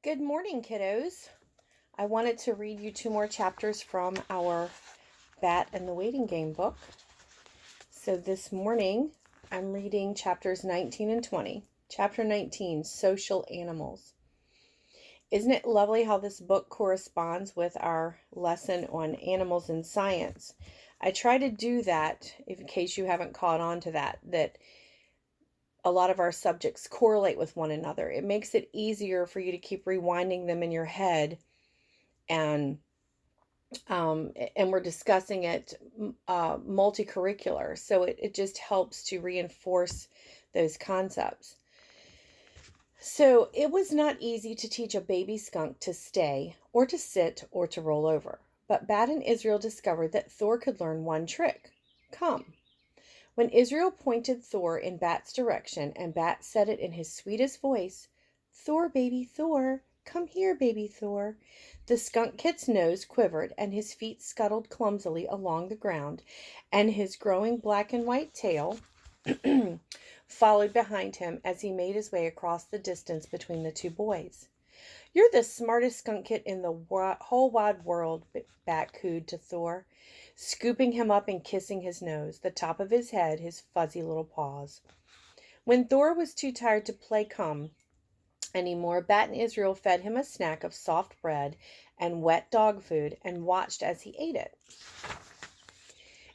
Good morning, kiddos. I wanted to read you two more chapters from our Bat and the Waiting Game book. So this morning, I'm reading chapters 19 and 20. Chapter 19, Social Animals. Isn't it lovely how this book corresponds with our lesson on animals in science? I try to do that, in case you haven't caught on to that a lot of our subjects correlate with one another. It makes it easier for you to keep rewinding them in your head, and we're discussing it multi-curricular, so it just helps to reinforce those concepts. So it was not easy to teach a baby skunk to stay or to sit or to roll over, but Bat and Israel discovered that Thor could learn one trick: come. When Israel pointed Thor in Bat's direction and Bat said it in his sweetest voice, "Thor, baby Thor, come here, baby Thor," the skunk kid's nose quivered and his feet scuttled clumsily along the ground, and his growing black and white tail followed behind him as he made his way across the distance between the two boys. "You're the smartest skunk kid in the whole wide world," Bat cooed to Thor, scooping him up and kissing his nose, the top of his head, his fuzzy little paws. When Thor was too tired to play come anymore, Bat and Israel fed him a snack of soft bread and wet dog food and watched as he ate it.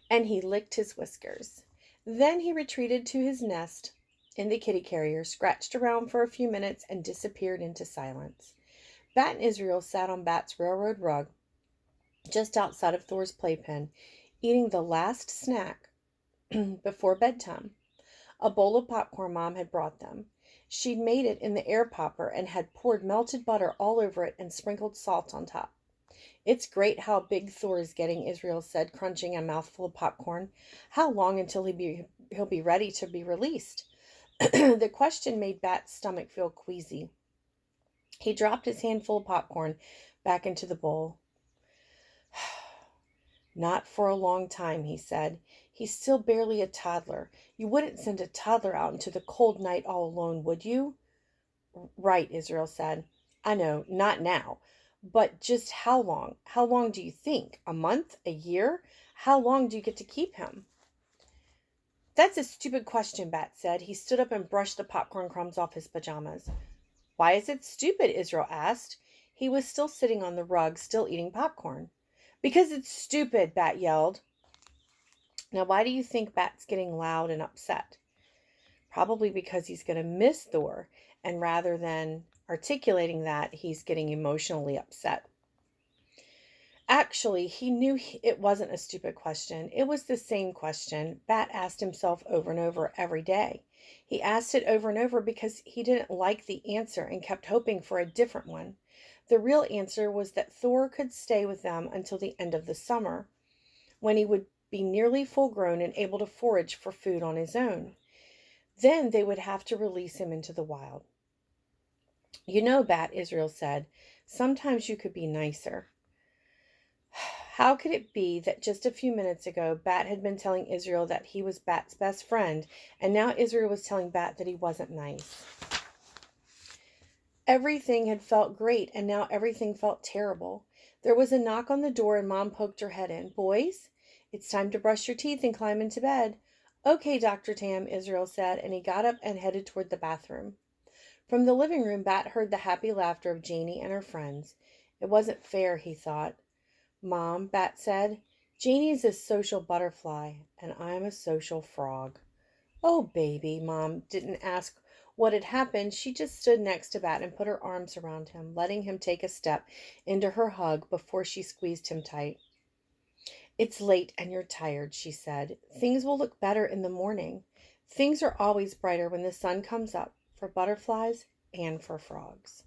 And he licked his whiskers. Then he retreated to his nest in the kitty carrier, scratched around for a few minutes, and disappeared into silence. Bat and Israel sat on Bat's railroad rug just outside of Thor's playpen, eating the last snack before bedtime, a bowl of popcorn Mom had brought them. She'd made it in the air popper and had poured melted butter all over it and sprinkled salt on top. "It's great how big Thor is getting," Israel said, crunching a mouthful of popcorn. "How long until he'll be ready to be released?" The question made Bat's stomach feel queasy. He dropped his handful of popcorn back into the bowl. "Not for a long time," he said. "He's still barely a toddler. You wouldn't send a toddler out into the cold night all alone, would you?" "Right," Israel said. "I know, not now. But just how long? How long do you think? A month? A year? How long do you get to keep him?" "That's a stupid question," Bat said. He stood up and brushed the popcorn crumbs off his pajamas. "Why is it stupid?" Israel asked. He was still sitting on the rug, still eating popcorn. "Because it's stupid," Bat yelled. Now, why do you think Bat's getting loud and upset? Probably because he's going to miss Thor, and rather than articulating that, he's getting emotionally upset. Actually, he knew it wasn't a stupid question. It was the same question Bat asked himself over and over every day. He asked it over and over because he didn't like the answer and kept hoping for a different one. The real answer was that Thor could stay with them until the end of the summer, when he would be nearly full grown and able to forage for food on his own. Then they would have to release him into the wild. "You know, Bat," Israel said, "sometimes you could be nicer." How could it be that just a few minutes ago Bat had been telling Israel that he was Bat's best friend, and now Israel was telling Bat that he wasn't nice? Everything had felt great, and now everything felt terrible. There was a knock on the door, and Mom poked her head in. "Boys, it's time to brush your teeth and climb into bed." "Okay, Dr. Tam," Israel said, and he got up and headed toward the bathroom. From the living room, Bat heard the happy laughter of Janie and her friends. It wasn't fair, he thought. "Mom," Bat said, "Janie's a social butterfly, and I'm a social frog." "Oh, baby." Mom didn't ask what had happened. She just stood next to Bat and put her arms around him, letting him take a step into her hug before she squeezed him tight. "It's late and you're tired," she said. "Things will look better in the morning. Things are always brighter when the sun comes up, for butterflies and for frogs."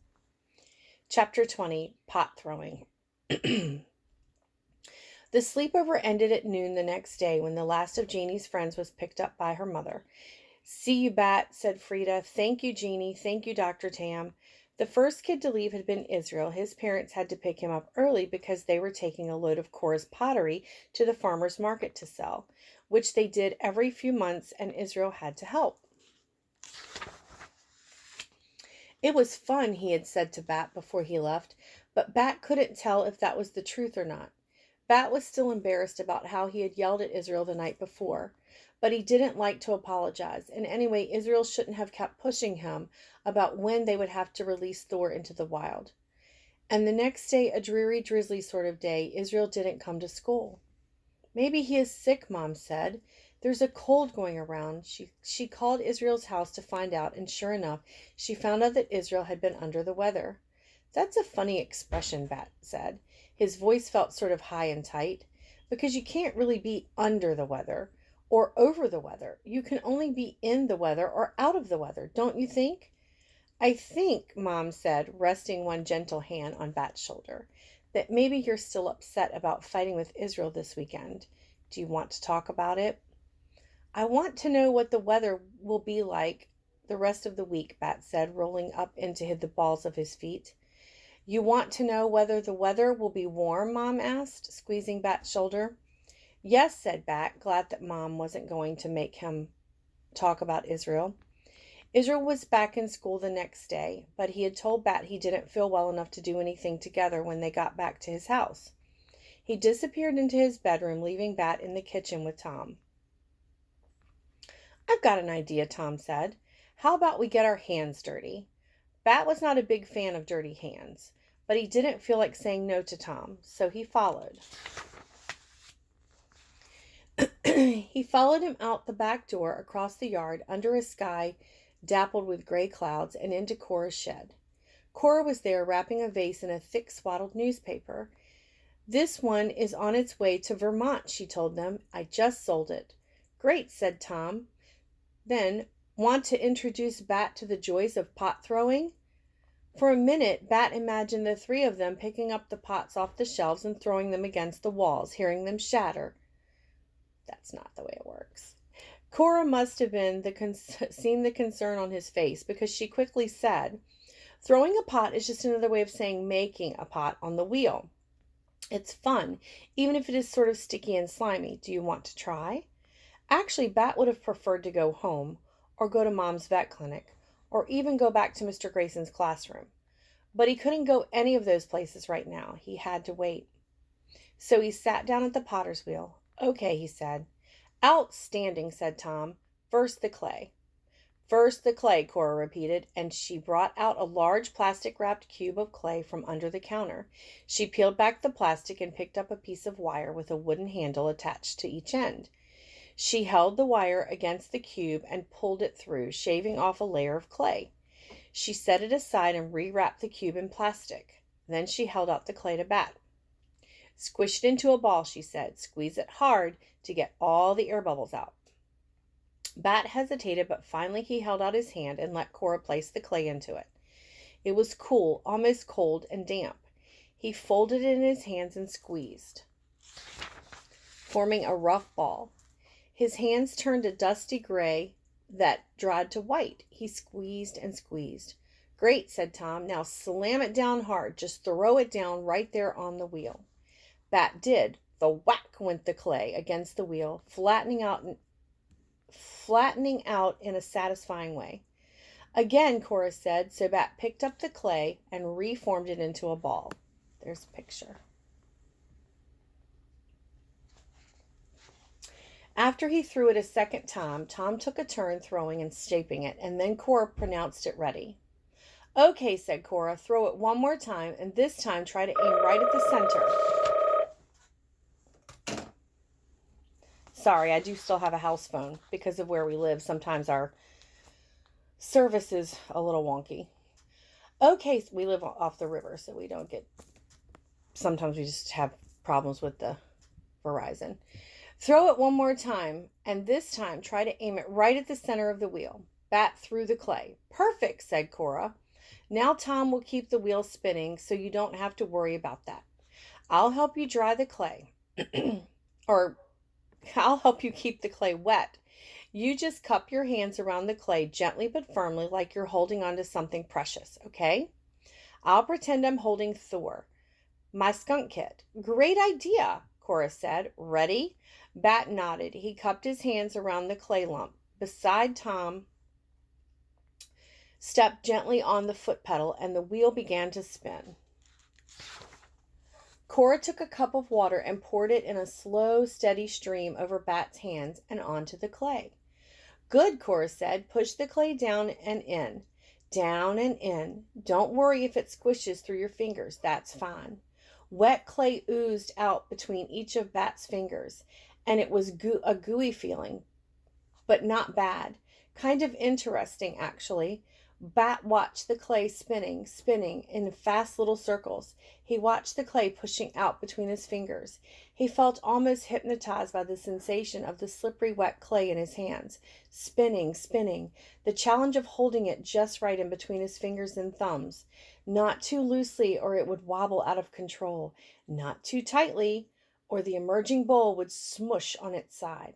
Chapter 20, Pot Throwing. The sleepover ended at noon the next day when the last of Janie's friends was picked up by her mother. "See you, Bat," said Frida. "Thank you, Janie. Thank you, Dr. Tam." The first kid to leave had been Israel. His parents had to pick him up early because they were taking a load of Cora's pottery to the farmer's market to sell, which they did every few months, and Israel had to help. It was fun, he had said to Bat before he left, but Bat couldn't tell if that was the truth or not. Bat was still embarrassed about how he had yelled at Israel the night before, but he didn't like to apologize, and anyway, Israel shouldn't have kept pushing him about when they would have to release Thor into the wild. And the next day, a dreary, drizzly sort of day, Israel didn't come to school. Maybe he is sick, Mom said. There's a cold going around. She called Israel's house to find out, and sure enough, she found out that Israel had been under the weather. That's a funny expression, Bat said. His voice felt sort of high and tight, because you can't really be under the weather or over the weather. You can only be in the weather or out of the weather, don't you think? I think, Mom said, resting one gentle hand on Bat's shoulder, that maybe you're still upset about fighting with Israel this weekend. Do you want to talk about it? I want to know what the weather will be like the rest of the week, Bat said, rolling up into the balls of his feet. You want to know whether the weather will be warm, Mom asked, squeezing Bat's shoulder. Yes, said Bat, glad that Mom wasn't going to make him talk about Israel. Israel was back in school the next day, but he had told Bat he didn't feel well enough to do anything together when they got back to his house. He disappeared into his bedroom, leaving Bat in the kitchen with Tom. I've got an idea, Tom said. How about we get our hands dirty? Bat was not a big fan of dirty hands, but he didn't feel like saying no to Tom, so he followed. He followed him out the back door, across the yard, under a sky dappled with gray clouds, and into Cora's shed. Cora was there, wrapping a vase in a thick swaddled newspaper. This one is on its way to Vermont, she told them. I just sold it. Great, said Tom. Then, want to introduce Bat to the joys of pot throwing? For a minute, Bat imagined the three of them picking up the pots off the shelves and throwing them against the walls, hearing them shatter. That's not the way it works. Cora must have been seen the concern on his face, because she quickly said, throwing a pot is just another way of saying making a pot on the wheel. It's fun, even if it is sort of sticky and slimy. Do you want to try? Actually, Bat would have preferred to go home, or go to Mom's vet clinic, or even go back to Mr. Grayson's classroom. But he couldn't go any of those places right now. He had to wait. So he sat down at the potter's wheel. Okay, he said. Outstanding, said Tom. First the clay. First the clay, Cora repeated, and she brought out a large plastic-wrapped cube of clay from under the counter. She peeled back the plastic and picked up a piece of wire with a wooden handle attached to each end. She held the wire against the cube and pulled it through, shaving off a layer of clay. She set it aside and rewrapped the cube in plastic. Then she held out the clay to Bat. Squish it into a ball, she said. Squeeze it hard to get all the air bubbles out. Bat hesitated, but finally he held out his hand and let Cora place the clay into it. It was cool, almost cold and damp. He folded it in his hands and squeezed, forming a rough ball. His hands turned a dusty gray that dried to white. He squeezed and squeezed. Great, said Tom. Now slam it down hard. Just throw it down right there on the wheel. Bat did. The whack went the clay against the wheel, flattening out in a satisfying way. Again, Cora said, so Bat picked up the clay and reformed it into a ball. There's a picture. After he threw it a second time, Tom took a turn throwing and shaping it, and then Cora pronounced it ready. Okay, said Cora, throw it one more time, and this time try to aim right at the center. Sorry, I do still have a house phone. Because of where we live, sometimes our service is a little wonky. Okay, we live off the river, so we don't get... Sometimes we just have problems with the Verizon. Throw it one more time, and this time try to aim it right at the center of the wheel. Bat threw the clay. Perfect, said Cora. Now Tom will keep the wheel spinning, so you don't have to worry about that. I'll help you dry the clay. Or I'll help you keep the clay wet. You just cup your hands around the clay gently but firmly, like you're holding on to something precious, okay? I'll pretend I'm holding Thor, my skunk kit. Great idea, Cora said. Ready? Bat nodded. He cupped his hands around the clay lump beside Tom. stepped gently on the foot pedal, and the wheel began to spin. Cora took a cup of water and poured it in a slow, steady stream over Bat's hands and onto the clay. Good, Cora said. Push the clay down and in. Down and in. Don't worry if it squishes through your fingers. That's fine. Wet clay oozed out between each of Bat's fingers, and it was a gooey feeling, but not bad. Kind of interesting, actually. Bat watched the clay spinning in fast little circles. He watched the clay pushing out between his fingers. He felt almost hypnotized by the sensation of the slippery wet clay in his hands. Spinning. The challenge of holding it just right in between his fingers and thumbs. Not too loosely or it would wobble out of control. Not too tightly or the emerging bowl would smush on its side.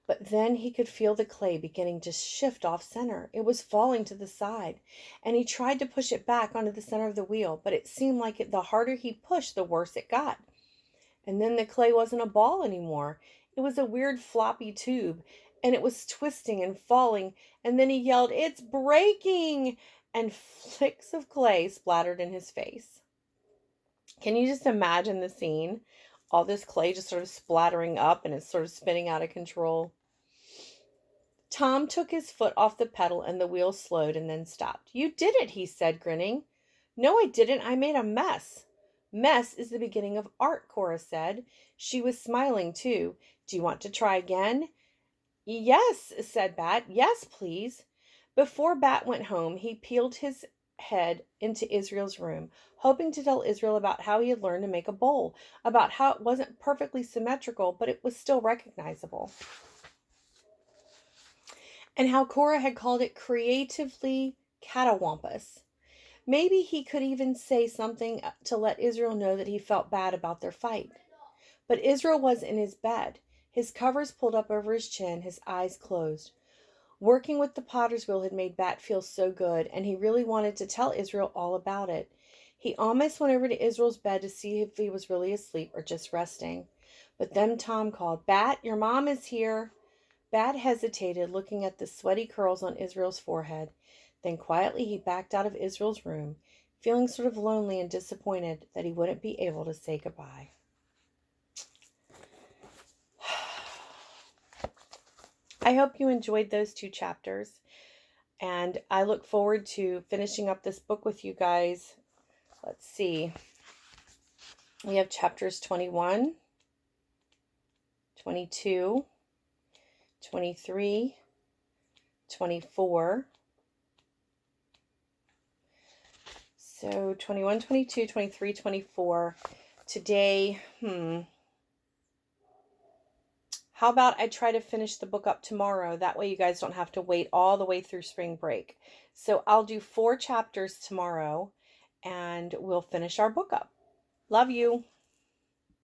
But then he could feel the clay beginning to shift off center. It was falling to the side, and he tried to push it back onto the center of the wheel, but it seemed like the harder he pushed, the worse it got. And then the clay wasn't a ball anymore. It was a weird floppy tube, and it was twisting and falling, and then he yelled, "It's breaking!" And flicks of clay splattered in his face. Can you just imagine the scene? All this clay just sort of splattering up and it's sort of spinning out of control. Tom took his foot off the pedal and the wheel slowed and then stopped. "You did it," he said, grinning. "No, I didn't. I made a mess." "Mess is the beginning of art," Cora said. She was smiling, too. "Do you want to try again?" "Yes," said Bat. "Yes, please." Before Bat went home, he peeled his head into Israel's room, hoping to tell Israel about how he had learned to make a bowl, about how it wasn't perfectly symmetrical, but it was still recognizable, and how Cora had called it creatively catawampus. Maybe he could even say something to let Israel know that he felt bad about their fight. But Israel was in his bed, his covers pulled up over his chin, his eyes closed. Working with the potter's wheel had made Bat feel so good, and he really wanted to tell Israel all about it. He almost went over to Israel's bed to see if he was really asleep or just resting. But then Tom called, "Bat, your mom is here." Bat hesitated, looking at the sweaty curls on Israel's forehead. Then quietly he backed out of Israel's room, feeling sort of lonely and disappointed that he wouldn't be able to say goodbye. I hope you enjoyed those 2 chapters, and I look forward to finishing up this book with you guys. Let's see. We have chapters 21, 22, 23, 24. So 21, 22, 23, 24. Today, how about I try to finish the book up tomorrow? That way you guys don't have to wait all the way through spring break. So I'll do 4 chapters tomorrow and we'll finish our book up. Love you.